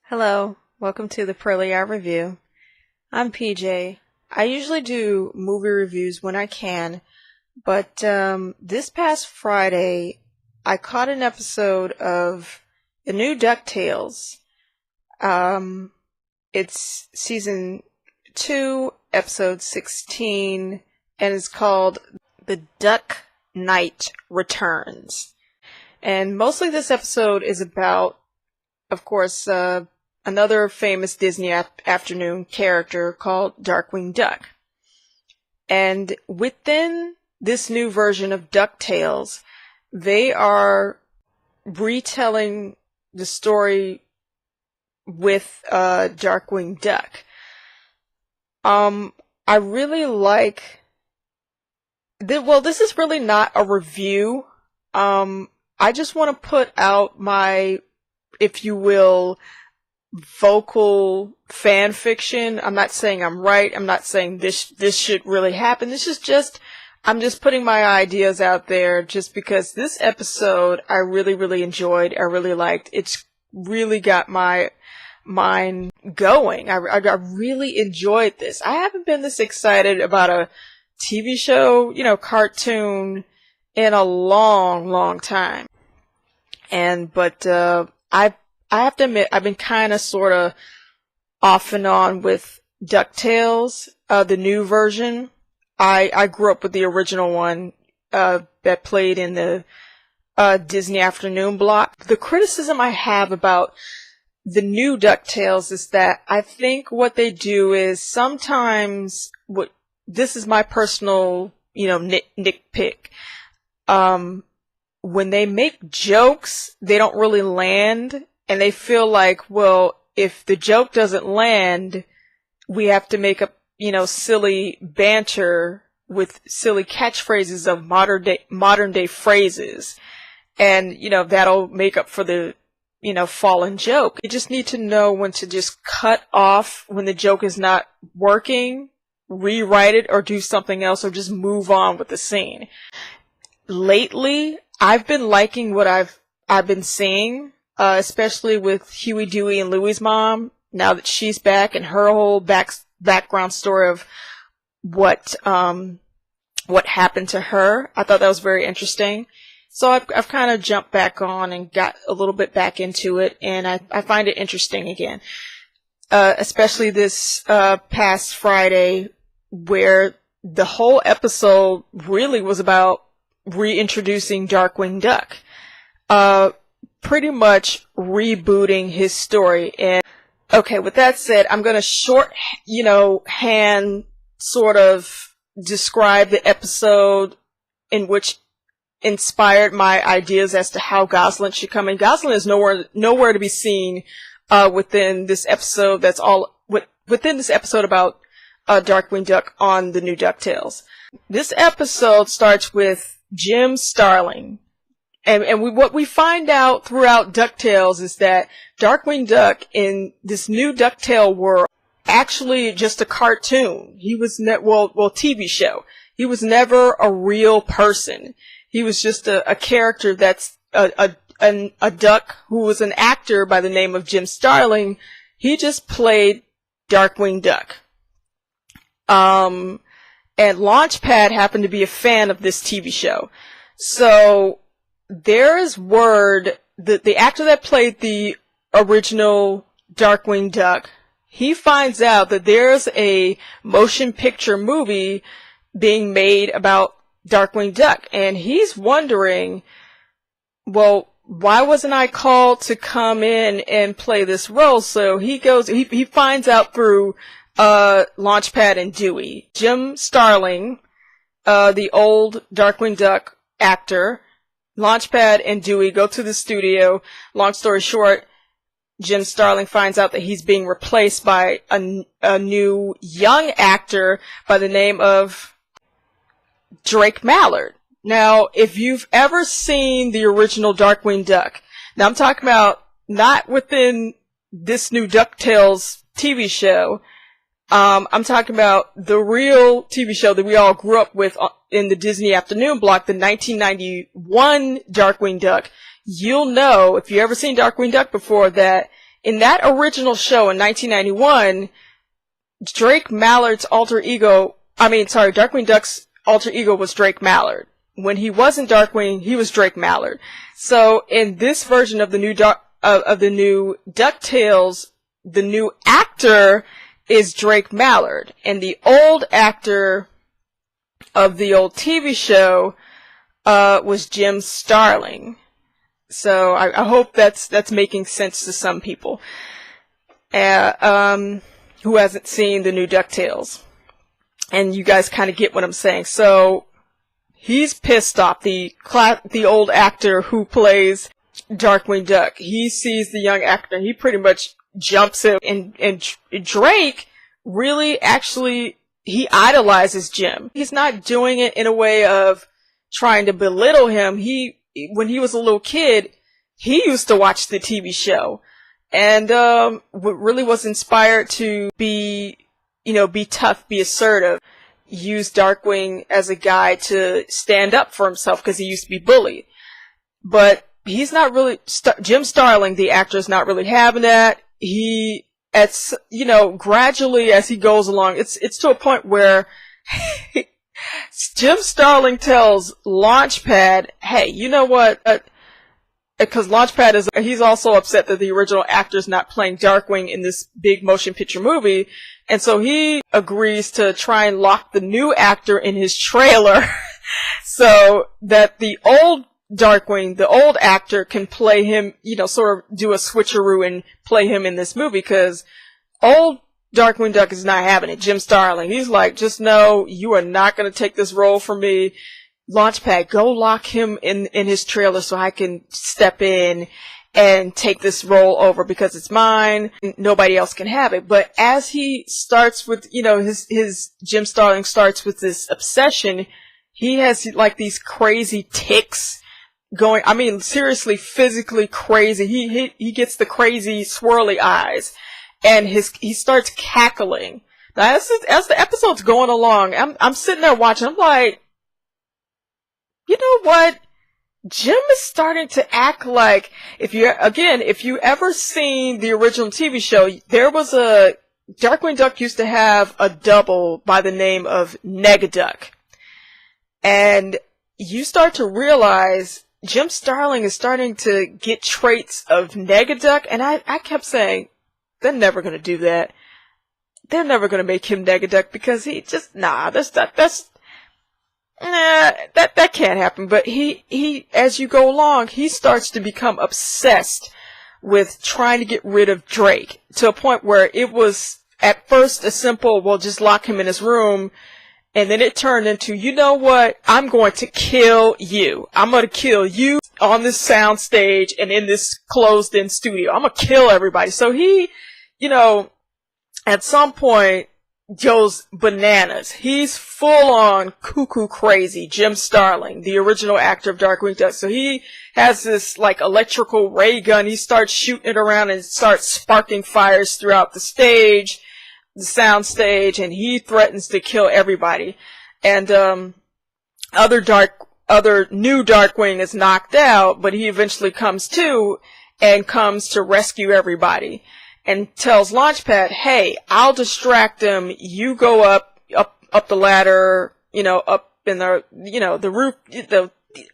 Hello, welcome to the Pearly Eye Review. I'm PJ. I usually do movie reviews when I can, but this past Friday, I caught an episode of the new DuckTales. It's season 2, episode 16, and it's called The Duck Knight Returns. And mostly this episode is about, of course, another famous Disney afternoon character called Darkwing Duck. And within this new version of DuckTales, they are retelling the story with Darkwing Duck. I really like... this is really not a review. I just want to put out my, if you will, vocal fan fiction. I'm not saying I'm right. I'm not saying this should really happen. This is just, I'm just putting my ideas out there just because this episode I really enjoyed. I really liked. It's really got my mind going. I really enjoyed this. I haven't been this excited about a TV show, cartoon in a long time. But I have to admit, I've been kind of sort of off and on with DuckTales, the new version. I grew up with the original one that played in the Disney afternoon block. The criticism I have about the new DuckTales is that I think what they do is sometimes, this is my personal, nitpick. When they make jokes, they don't really land. And they feel like, well, if the joke doesn't land, we have to make up, silly banter with silly catchphrases of modern day phrases. And, that'll make up for the, fallen joke. You just need to know when to just cut off when the joke is not working, rewrite it, or do something else, or just move on with the scene. Lately, I've been liking what I've been seeing. Especially with Huey, Dewey, and Louie's mom, now that she's back, and her whole background story of what happened to her. I thought that was very interesting. So I've kind of jumped back on and got a little bit back into it, and I find it interesting again. Especially this past Friday, where the whole episode really was about reintroducing Darkwing Duck. Pretty much rebooting his story. And okay, with that said, I'm gonna hand sort of describe the episode in which inspired my ideas as to how Gosalyn should come in. Gosalyn is nowhere to be seen within this episode. That's all within this episode about Darkwing Duck on the new DuckTales. This episode starts with Jim Starling. And what we find out throughout DuckTales is that Darkwing Duck in this new DuckTale world actually just a cartoon. He was TV show. He was never a real person. He was just a character that's a duck who was an actor by the name of Jim Starling. He just played Darkwing Duck. And Launchpad happened to be a fan of this TV show. So there is word that the actor that played the original Darkwing Duck, he finds out that there's a motion picture movie being made about Darkwing Duck. And he's wondering, well, why wasn't I called to come in and play this role? So he finds out through Launchpad and Dewey. Jim Starling, the old Darkwing Duck actor, Launchpad and Dewey go to the studio. Long story short, Jim Starling finds out that he's being replaced by a new young actor by the name of Drake Mallard. Now, if you've ever seen the original Darkwing Duck, now I'm talking about not within this new DuckTales TV show, I'm talking about the real TV show that we all grew up with in the Disney afternoon block, the 1991 Darkwing Duck. You'll know, if you ever seen Darkwing Duck before, that in that original show in 1991, Darkwing Duck's alter ego was Drake Mallard. When he wasn't Darkwing, he was Drake Mallard. So in this version of the new DuckTales, the new actor is Drake Mallard, and the old actor of the old TV show was Jim Starling. So I hope that's making sense to some people who hasn't seen the new DuckTales, and you guys kind of get what I'm saying. So he's pissed off. The old actor who plays Darkwing Duck, he sees the young actor, he pretty much jumps him, and Drake really actually, he idolizes Jim. He's not doing it in a way of trying to belittle him. When he was a little kid, he used to watch the TV show, and really was inspired to be tough, be assertive, use Darkwing as a guy to stand up for himself because he used to be bullied. But he's not really, Jim Starling, the actor, is not really having that. Gradually as he goes along, it's to a point where Jim Starling tells Launchpad, hey, you know what? Because Launchpad he's also upset that the original actor's not playing Darkwing in this big motion picture movie. And so he agrees to try and lock the new actor in his trailer so that the old Darkwing, the old actor, can play him, sort of do a switcheroo and play him in this movie, because old Darkwing Duck is not having it. Jim Starling, he's like, just know you are not going to take this role from me. Launchpad, go lock him in his trailer so I can step in and take this role over because it's mine. Nobody else can have it. But as he starts with, his Jim Starling starts with this obsession, he has like these crazy tics going. I mean, seriously, physically crazy. He gets the crazy swirly eyes, and he starts cackling. Now, as the episode's going along, I'm sitting there watching. I'm like, you know what? Jim is starting to act like, if you ever seen the original TV show, there was Darkwing Duck used to have a double by the name of Negaduck. And you start to realize Jim Starling is starting to get traits of Negaduck, and I kept saying, they're never going to do that. They're never going to make him Negaduck because he just, that can't happen. But he, as you go along, he starts to become obsessed with trying to get rid of Drake, to a point where it was at first a simple, well, just lock him in his room, and then it turned into, you know what, I'm going to kill you. I'm going to kill you on this sound stage and in this closed-in studio. I'm going to kill everybody. So he, at some point, goes bananas. He's full on cuckoo crazy, Jim Starling, the original actor of Darkwing Duck. So he has this like electrical ray gun. He starts shooting it around and starts sparking fires throughout the stage, the sound stage, and he threatens to kill everybody. And other new Darkwing is knocked out, but he eventually comes to and comes to rescue everybody. And tells Launchpad, hey, I'll distract him. You go up the ladder, up in the roof, the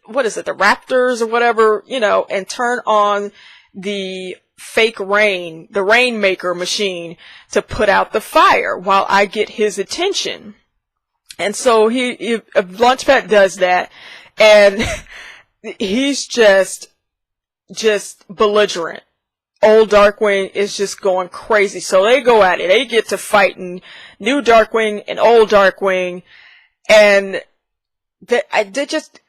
Raptors or whatever, and turn on the fake rain, the Rainmaker machine to put out the fire while I get his attention. And so Launchpad does that, and he's just belligerent. Old Darkwing is just going crazy. So they go at it. They get to fighting new Darkwing and old Darkwing. And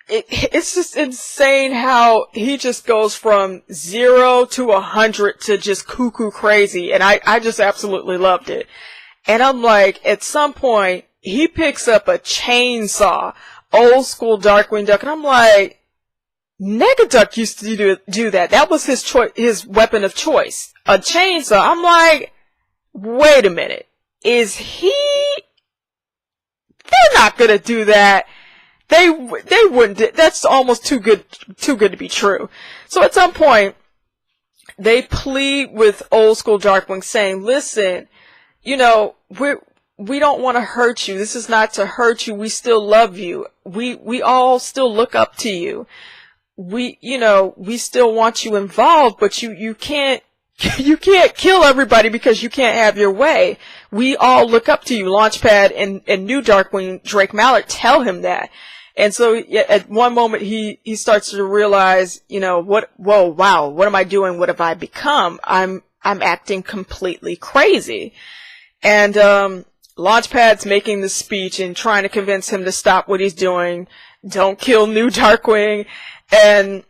it's just insane how he just goes from 0 to 100 to just cuckoo crazy. And I just absolutely loved it. And I'm like, at some point, he picks up a chainsaw, old school Darkwing Duck. And I'm like, Negaduck used to do that. That was his weapon of choice. A chainsaw. I'm like, wait a minute. They're not gonna do that. They wouldn't. That's almost too good to be true. So at some point, they plead with old school Darkwing saying, listen, you know, we don't want to hurt you. This is not to hurt you. We still love you. We all still look up to you. We still want you involved, but you can't kill everybody because you can't have your way. We all look up to you. Launchpad and new Darkwing, Drake Mallard, tell him that. And so at one moment he starts to realize, you know, what am I doing? What have I become? I'm acting completely crazy. And Launchpad's making the speech and trying to convince him to stop what he's doing. Don't kill new Darkwing. And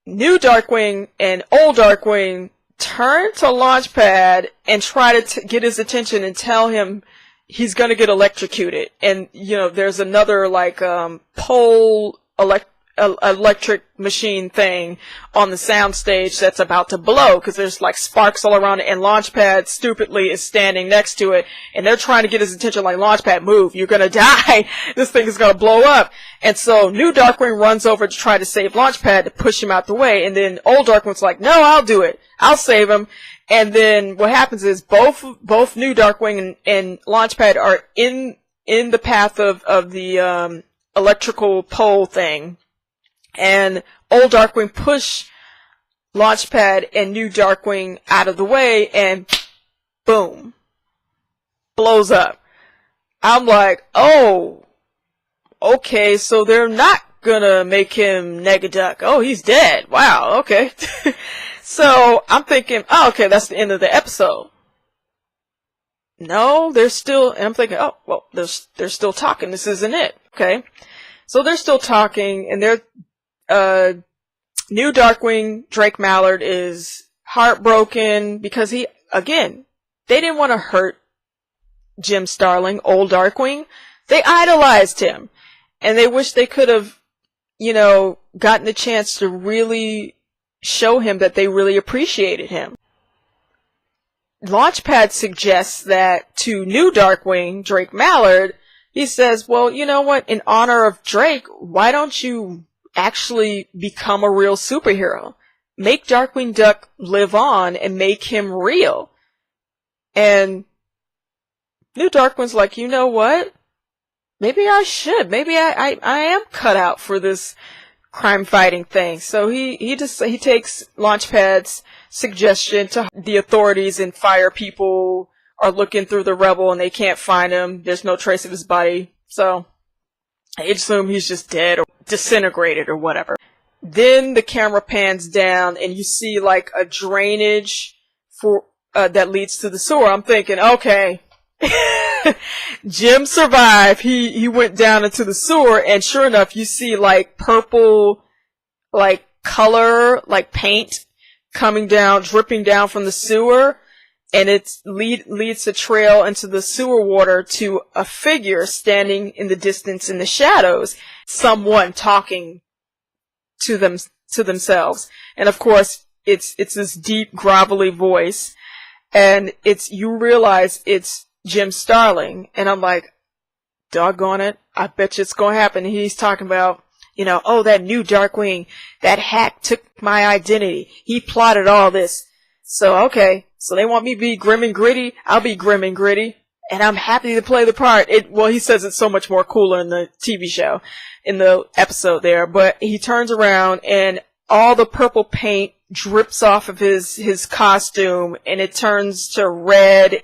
new Darkwing and old Darkwing turn to Launchpad and try to get his attention and tell him he's gonna get electrocuted. And, you know, there's another, like, pole electric machine thing on the soundstage that's about to blow, because there's, like, sparks all around it, and Launchpad stupidly is standing next to it, and they're trying to get his attention, like, Launchpad, move, you're gonna die, this thing is gonna blow up. And so new Darkwing runs over to try to save Launchpad to push him out the way, and then old Darkwing's like, no, I'll do it, I'll save him. And then what happens is both new Darkwing and Launchpad are in the path of the electrical pole thing. And old Darkwing push Launchpad and new Darkwing out of the way, and boom, blows up. I'm like, oh, okay, so they're not gonna make him Negaduck. Oh, he's dead. Wow, okay. So I'm thinking, oh, okay, that's the end of the episode. No, they're still, and I'm thinking, oh, well, they're still talking. This isn't it. Okay. So they're still talking, and they're, new Darkwing, Drake Mallard, is heartbroken because they didn't want to hurt Jim Starlin, old Darkwing. They idolized him, and they wish they could have, you know, gotten the chance to really show him that they really appreciated him. Launchpad suggests that to new Darkwing, Drake Mallard, he says, well, you know what, in honor of Drake, why don't you actually become a real superhero? Make Darkwing Duck live on and make him real. And new Darkwing's like, you know what? Maybe I should. Maybe I am cut out for this crime fighting thing. So he takes Launchpad's suggestion to the authorities, and fire people are looking through the rubble and they can't find him. There's no trace of his body. So I assume he's just dead or disintegrated or whatever. Then the camera pans down and you see like a drainage for that leads to the sewer. I'm thinking, okay, Jim survived. He went down into the sewer, and sure enough, you see like purple, like color, like paint coming down, dripping down from the sewer, and it leads a trail into the sewer water to a figure standing in the distance in the shadows, someone talking to themselves. And of course, it's this deep, grovelly voice, and you realize it's Jim Starlin, and I'm like, doggone it, I bet you it's gonna happen. And he's talking about, you know, oh, that new Darkwing, that hack took my identity. He plotted all this. So, okay, so they want me to be grim and gritty. I'll be grim and gritty, and I'm happy to play the part. Well, he says it's so much more cooler in the TV show, in the episode there, but he turns around and all the purple paint drips off of his costume, and it turns to red,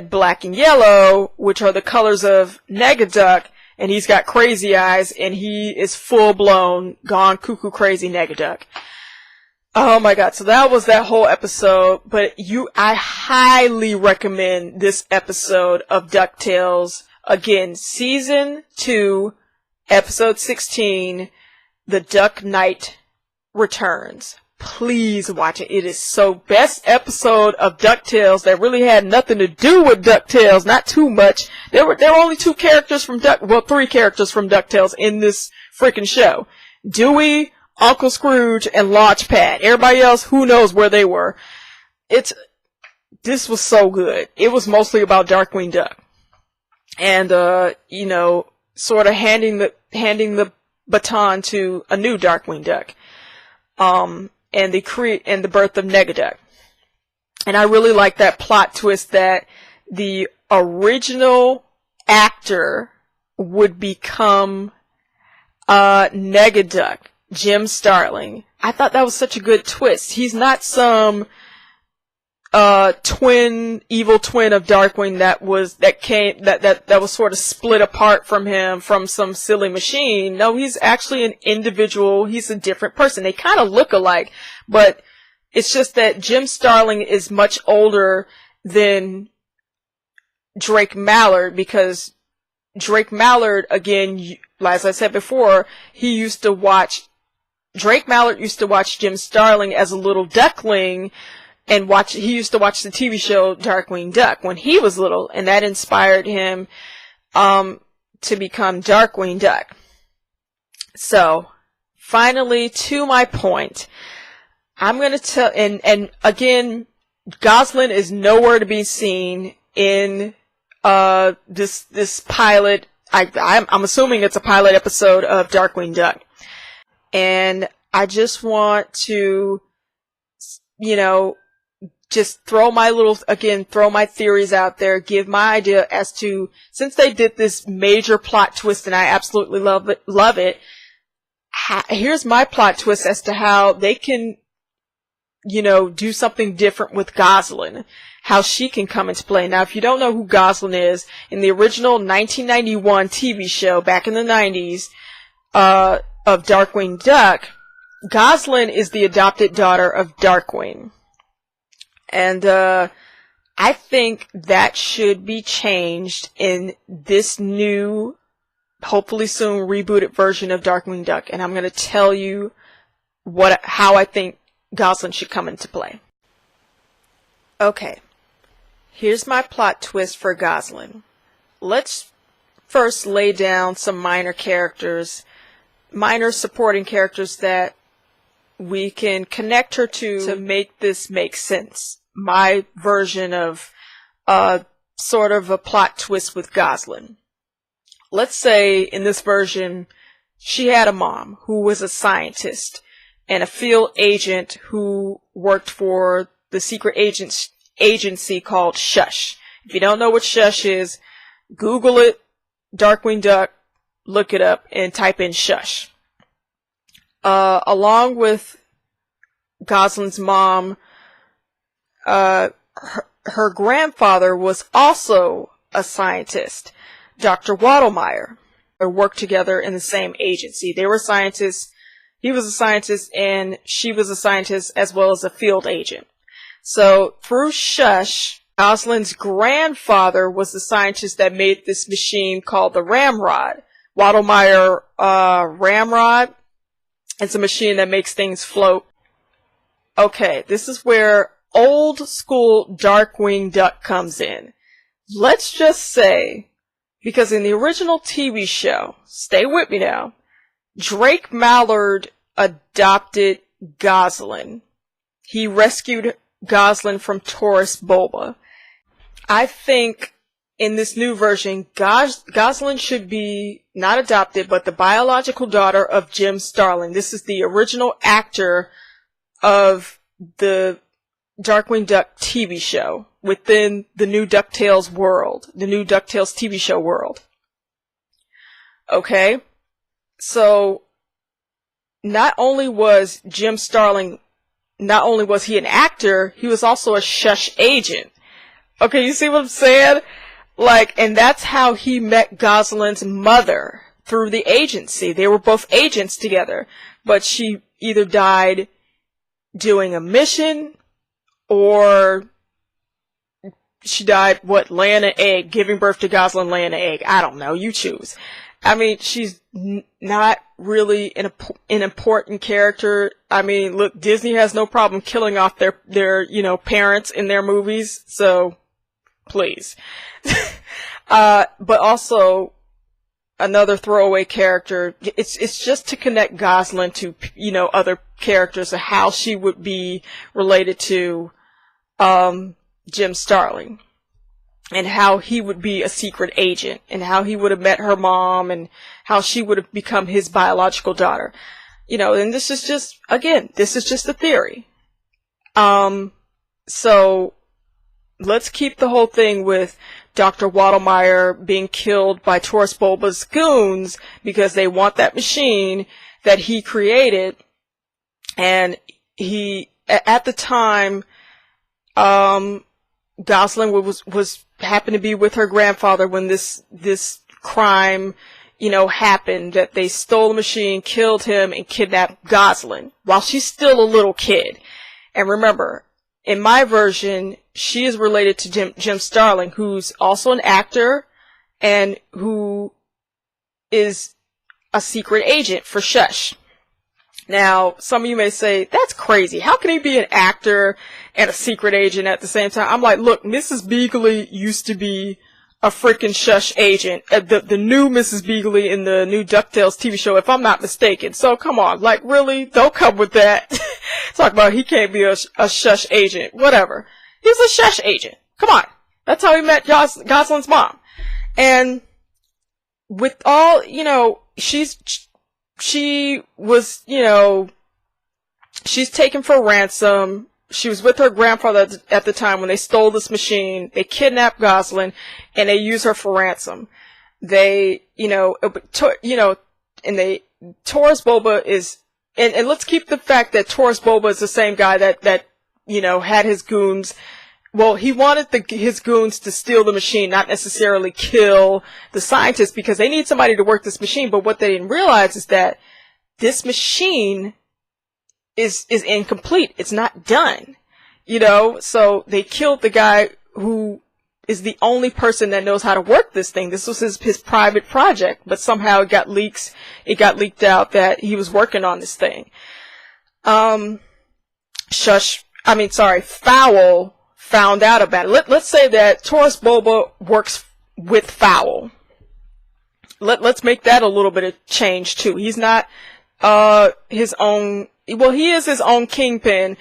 black, and yellow, which are the colors of Negaduck, and he's got crazy eyes, and he is full-blown, gone cuckoo crazy Negaduck. Oh my god, so that was that whole episode, but I highly recommend this episode of DuckTales. Again, Season 2, Episode 16, The Duck Knight Returns. Please watch it. It is so best episode of DuckTales that really had nothing to do with DuckTales. Not too much. There were only three characters from DuckTales in this freaking show. Dewey, Uncle Scrooge, and Launchpad. Everybody else, who knows where they were. This was so good. It was mostly about Darkwing Duck. And, you know, sort of handing the baton to a new Darkwing Duck. and the birth of Negaduck. And I really like that plot twist that the original actor would become Negaduck, Jim Starlin. I thought that was such a good twist. He's not some evil twin of Darkwing that was sort of split apart from him from some silly machine. No, he's actually an individual. He's a different person. They kind of look alike, but it's just that Jim Starlin is much older than Drake Mallard, because Drake Mallard, again, as I said before, Drake Mallard used to watch Jim Starlin as a little duckling, and he used to watch the TV show Darkwing Duck when he was little, and that inspired him to become Darkwing Duck. So, finally, to my point, I'm going to tell, and again, Gosalyn is nowhere to be seen in this pilot. I'm assuming it's a pilot episode of Darkwing Duck. And I just want to, just throw my theories out there, give my idea as to, since they did this major plot twist and I absolutely love it, here's my plot twist as to how they can, do something different with Gosalyn, how she can come into play. Now, if you don't know who Gosalyn is, in the original 1991 TV show back in the 90s of Darkwing Duck, Gosalyn is the adopted daughter of Darkwing. And I think that should be changed in this new, hopefully soon rebooted version of Darkwing Duck. And I'm going to tell you how I think Gosalyn should come into play. Okay, here's my plot twist for Gosalyn. Let's first lay down some minor supporting characters that we can connect her to make this make sense. My version of sort of a plot twist with Gosalyn. Let's say in this version, she had a mom who was a scientist and a field agent who worked for the secret agency called Shush. If you don't know what Shush is, Google it, Darkwing Duck, look it up, and type in Shush. Along with Gosalyn's mom, her grandfather was also a scientist, Dr. Waddlemeyer. They worked together in the same agency. They were scientists. He was a scientist and she was a scientist as well as a field agent. So through Shush, Gosalyn's grandfather was the scientist that made this machine called the Ramrod. Waddlemeyer Ramrod. It's a machine that makes things float. Okay, this is where old school Darkwing Duck comes in. Let's just say, because in the original TV show, stay with me now, Drake Mallard adopted Gosalyn. He rescued Gosalyn from Taurus Bulba. I think in this new version, Gosalyn should be not adopted, but the biological daughter of Jim Starlin. This is the original actor of the Darkwing Duck TV show within the new DuckTales world, the new DuckTales TV show world. Okay? So, not only was Jim Starlin, not only was he an actor, he was also a Shush agent. Okay, you see what I'm saying? And that's how he met Gosalyn's mother, through the agency. They were both agents together, but she either died doing a mission, or she died, laying an egg, giving birth to Gosalyn, laying an egg. I don't know, you choose. I mean, she's not really an important character. I mean, look, Disney has no problem killing off their parents in their movies, so please. But also, another throwaway character, it's just to connect Gosalyn to, other characters of how she would be related to, Jim Starlin. And how he would be a secret agent, and how he would have met her mom, and how she would have become his biological daughter. And this is just, again, this is just a theory. So let's keep the whole thing with Dr. Waddlemeyer being killed by Taurus Bulba's goons because they want that machine that he created. And he, at the time, Gosalyn was happened to be with her grandfather when this crime, happened, that they stole the machine, killed him, and kidnapped Gosalyn while she's still a little kid. And remember, in my version, she is related to Jim Starlin, who's also an actor and who is a secret agent for Shush. Now, some of you may say, that's crazy. How can he be an actor and a secret agent at the same time? I'm like, look, Mrs. Beagley used to be a freaking Shush agent. The new Mrs. Beagley in the new DuckTales TV show, if I'm not mistaken. So come on, like really? Don't come with that. Talk about he can't be a Shush agent. Whatever. He's a Shush agent. Come on. That's how he met Gosalyn's mom. And with all, she was, she's taken for ransom. She was with her grandfather at the time when they stole this machine. They kidnapped Gosalyn, and they use her for ransom. They, Taurus Bulba is, and let's keep the fact that Taurus Bulba is the same guy that had his goons. Well, he wanted his goons to steal the machine, not necessarily kill the scientists, because they need somebody to work this machine. But what they didn't realize is that this machine is incomplete. It's not done, so they killed the guy who is the only person that knows how to work this thing. This was his private project, but somehow it got leaked out that he was working on this thing. Fowl found out about it. Let's say that Taurus Bulba works with Fowl. Let's make that a little bit of change too. He's not his own. Well, he is his own kingpin,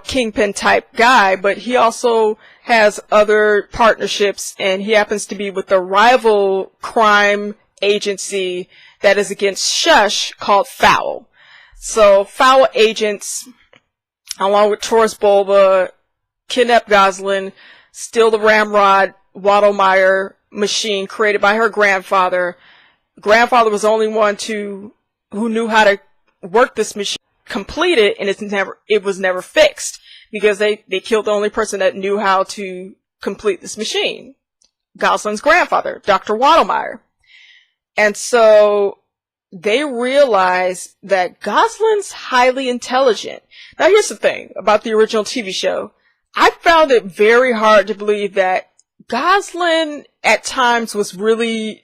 kingpin type guy, but he also has other partnerships, and he happens to be with the rival crime agency that is against Shush called Fowl. So Fowl agents, along with Taurus Bulba, kidnap Gosalyn, steal the Ramrod Waddlemeyer machine created by her grandfather. Grandfather was the only one who knew how to work this machine, complete it, and it was never fixed because they killed the only person that knew how to complete this machine, Gosalyn's grandfather, Dr. Waddlemeyer. And so they realized that Gosalyn's highly intelligent. Now here's the thing about the original TV show. I found it very hard to believe that Gosalyn at times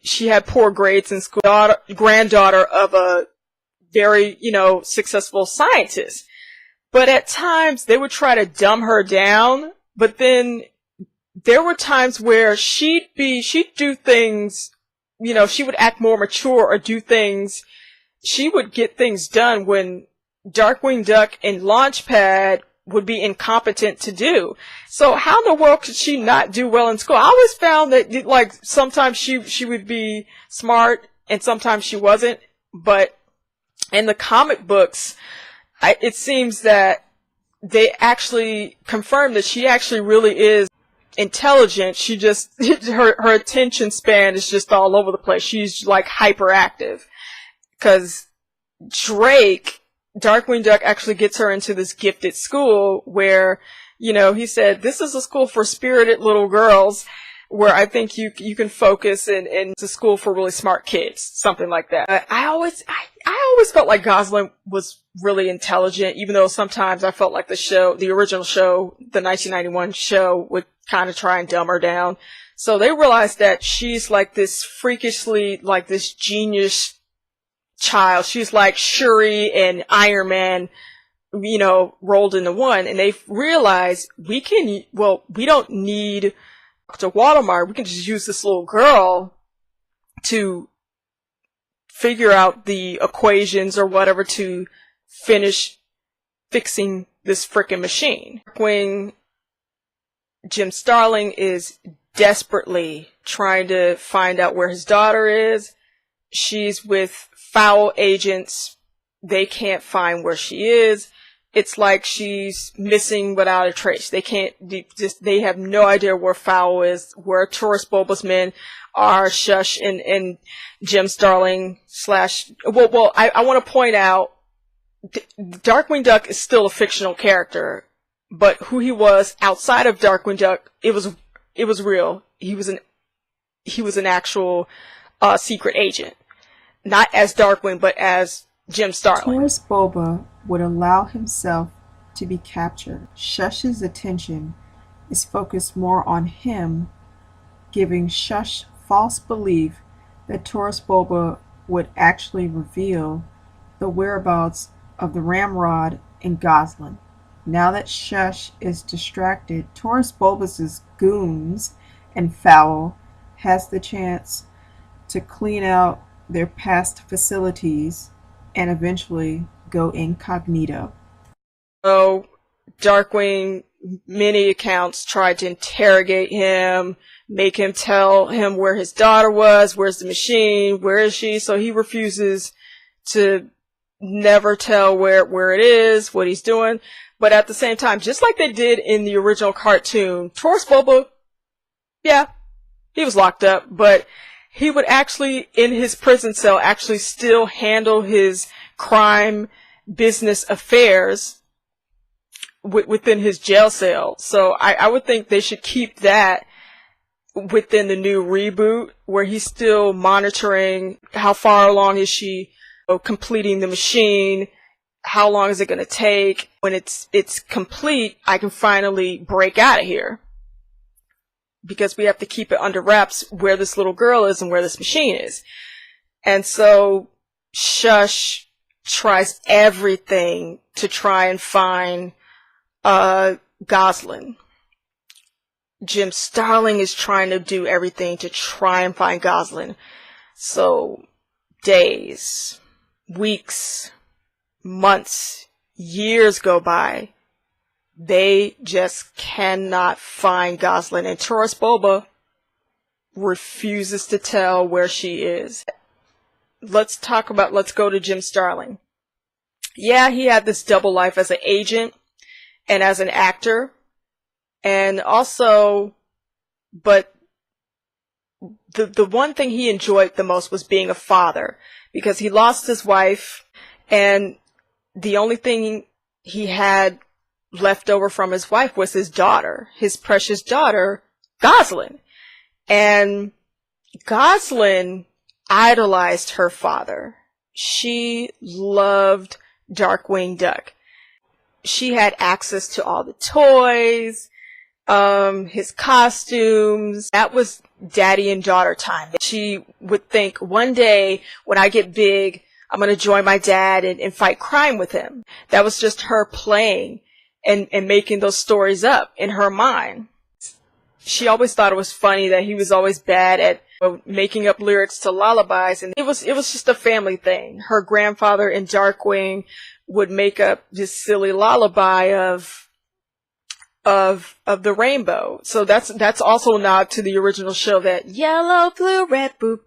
she had poor grades in school, granddaughter of a very, successful scientist. But at times they would try to dumb her down, but then there were times where she'd do things, she would act more mature or do things. She would get things done when Darkwing Duck and Launchpad would be incompetent to do. So how in the world could she not do well in school? I always found that, sometimes she would be smart and sometimes she wasn't, but in the comic books, it seems that they actually confirmed that she actually really is intelligent. She just, her attention span is just all over the place. She's hyperactive. Because Darkwing Duck actually gets her into this gifted school where, he said, this is a school for spirited little girls where I think you can focus and it's a school for really smart kids, something like that. I always felt like Gosalyn was really intelligent, even though sometimes I felt like the original show, the 1991 show, would kind of try and dumb her down. So they realized that she's this freakishly, this genius child. She's like Shuri and Iron Man, rolled into one. And they realized we don't need Dr. Waddlemeyer. We can just use this little girl to figure out the equations or whatever to finish fixing this frickin' machine. When Jim Starlin is desperately trying to find out where his daughter is, she's with Fowl agents they can't find where she is. It's like she's missing without a trace. They have no idea where Fowl is, where Taurus Bulba's men are, Shush and Jim Starling I want to point out, Darkwing Duck is still a fictional character, but who he was outside of Darkwing Duck, it was real. He was an actual secret agent, not as Darkwing, but as Jim Starling. Taurus Bulba would allow himself to be captured. Shush's attention is focused more on him, giving Shush false belief that Taurus Bulba would actually reveal the whereabouts of the Ramrod and Gosalyn. Now that Shush is distracted, Taurus Bulba's goons and Fowl has the chance to clean out their past facilities and eventually go incognito. So, Darkwing, many accounts tried to interrogate him, make him tell him where his daughter was, where's the machine, where is she, so he refuses to never tell where it is, what he's doing. But at the same time, just like they did in the original cartoon, Taurus Bulba, yeah, he was locked up, but he would actually, in his prison cell, actually still handle his crime business affairs within his jail cell. So I would think they should keep that within the new reboot, where he's still monitoring how far along is she completing the machine, how long is it going to take. When it's complete, I can finally break out of here, because we have to keep it under wraps where this little girl is and where this machine is. And so Shush tries everything to try and find Gosalyn. Jim Starling is trying to do everything to try and find Gosalyn. So days, weeks, months, years go by. They just cannot find Gosalyn, and Taurus Bulba refuses to tell where she is. Let's go to Jim Starling. Yeah, he had this double life as an agent and as an actor. And also, but the one thing he enjoyed the most was being a father, because he lost his wife, and the only thing he had left over from his wife was his daughter, his precious daughter, Gosalyn. And Gosalyn idolized her father. She loved Darkwing Duck. She had access to all the toys, his costumes. That was daddy and daughter time. She would think, one day when I get big, I'm going to join my dad and fight crime with him. That was just her playing and making those stories up in her mind. She always thought it was funny that he was always bad at making up lyrics to lullabies, and it was just a family thing. Her grandfather in Darkwing would make up this silly lullaby of the rainbow. So that's also a nod to the original show, that yellow, blue, red, blue,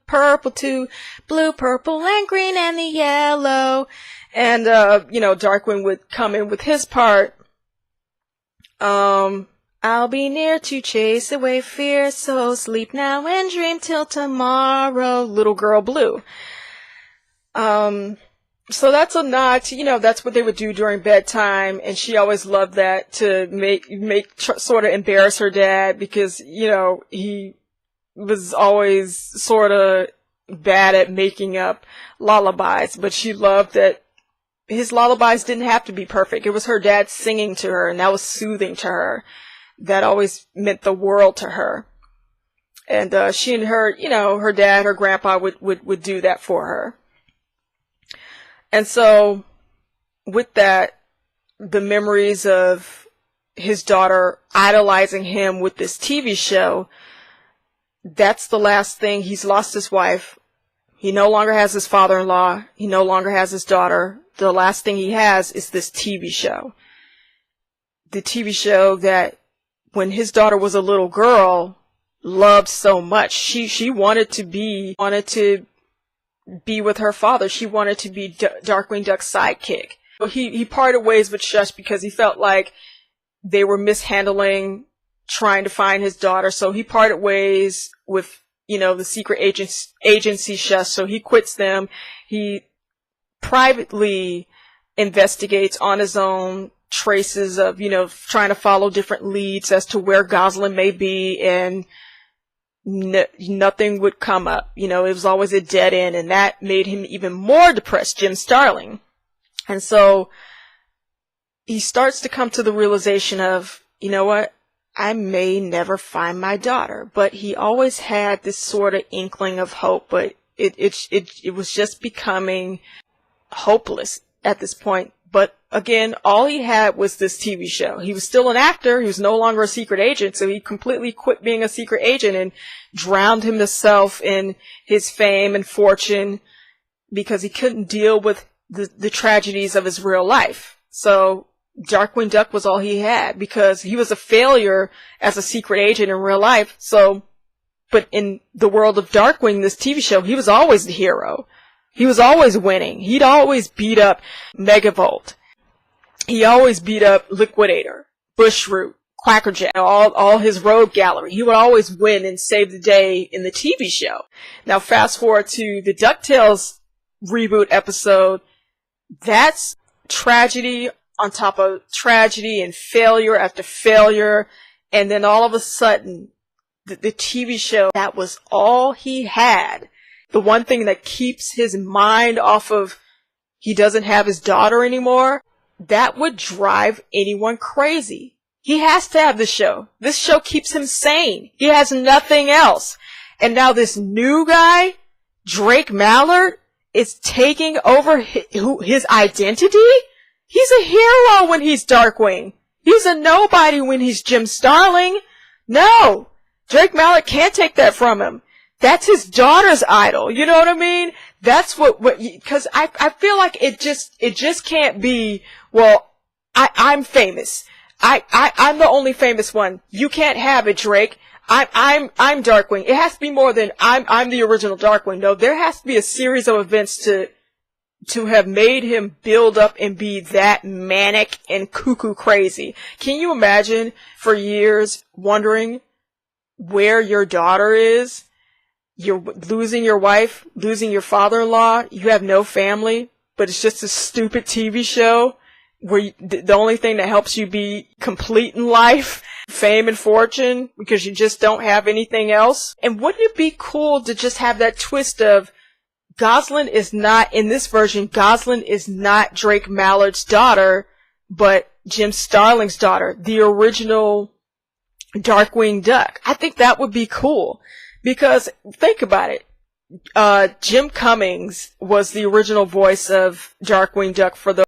purple too, blue, purple, and green, and the yellow. And Darkwing would come in with his part. I'll be near to chase away fear, so sleep now and dream till tomorrow, little girl blue. So that's a nod to, that's what they would do during bedtime, and she always loved that, to sort of embarrass her dad, because, he was always sort of bad at making up lullabies, but she loved that his lullabies didn't have to be perfect. It was her dad singing to her, and that was soothing to her. That always meant the world to her. And she and her, her dad, her grandpa would do that for her. And so, with that, the memories of his daughter idolizing him with this TV show, that's the last thing. He's lost his wife. He no longer has his father-in-law. He no longer has his daughter. The last thing he has is this TV show. The TV show that, when his daughter was a little girl, loved so much. She wanted to be with her father. She wanted to be Darkwing Duck's sidekick. He parted ways with Shush because he felt like they were mishandling trying to find his daughter. So he parted ways with, the secret agency Shush. So he quits them. He privately investigates on his own traces of, trying to follow different leads as to where Gosalyn may be, and nothing would come up. It was always a dead end, and that made him even more depressed, Jim Starlin. And so he starts to come to the realization of, you know what, I may never find my daughter. But he always had this sort of inkling of hope, but it was just becoming hopeless at this point. But again, all he had was this TV show. He was still an actor. He was no longer a secret agent. So he completely quit being a secret agent and drowned himself in his fame and fortune because he couldn't deal with the tragedies of his real life. So Darkwing Duck was all he had because he was a failure as a secret agent in real life. So, but in the world of Darkwing, this TV show, he was always the hero. He was always winning. He'd always beat up Megavolt. He always beat up Liquidator, Bushroot, Quackerjack, all his rogue gallery. He would always win and save the day in the TV show. Now fast forward to the DuckTales reboot episode. That's tragedy on top of tragedy and failure after failure. And then all of a sudden, the TV show, that was all he had. The one thing that keeps his mind off of he doesn't have his daughter anymore, that would drive anyone crazy. He has to have the show. This show keeps him sane. He has nothing else. And now this new guy, Drake Mallard, is taking over his identity? He's a hero when he's Darkwing. He's a nobody when he's Jim Starlin. No! Drake Mallard can't take that from him. That's his daughter's idol. You know what I mean? That's cause I feel like it just can't be, well, I'm famous. I'm the only famous one. You can't have it, Drake. I'm Darkwing. It has to be more than I'm the original Darkwing. No, there has to be a series of events to have made him build up and be that manic and cuckoo crazy. Can you imagine for years wondering where your daughter is? You're losing your wife, losing your father-in-law, you have no family, but it's just a stupid TV show where the only thing that helps you be complete in life, fame and fortune, because you just don't have anything else. And wouldn't it be cool to just have that twist of Gosalyn is not, in this version, Gosalyn is not Drake Mallard's daughter, but Jim Starlin's daughter, the original Darkwing Duck. I think that would be cool. Because, think about it, Jim Cummings was the original voice of Darkwing Duck for the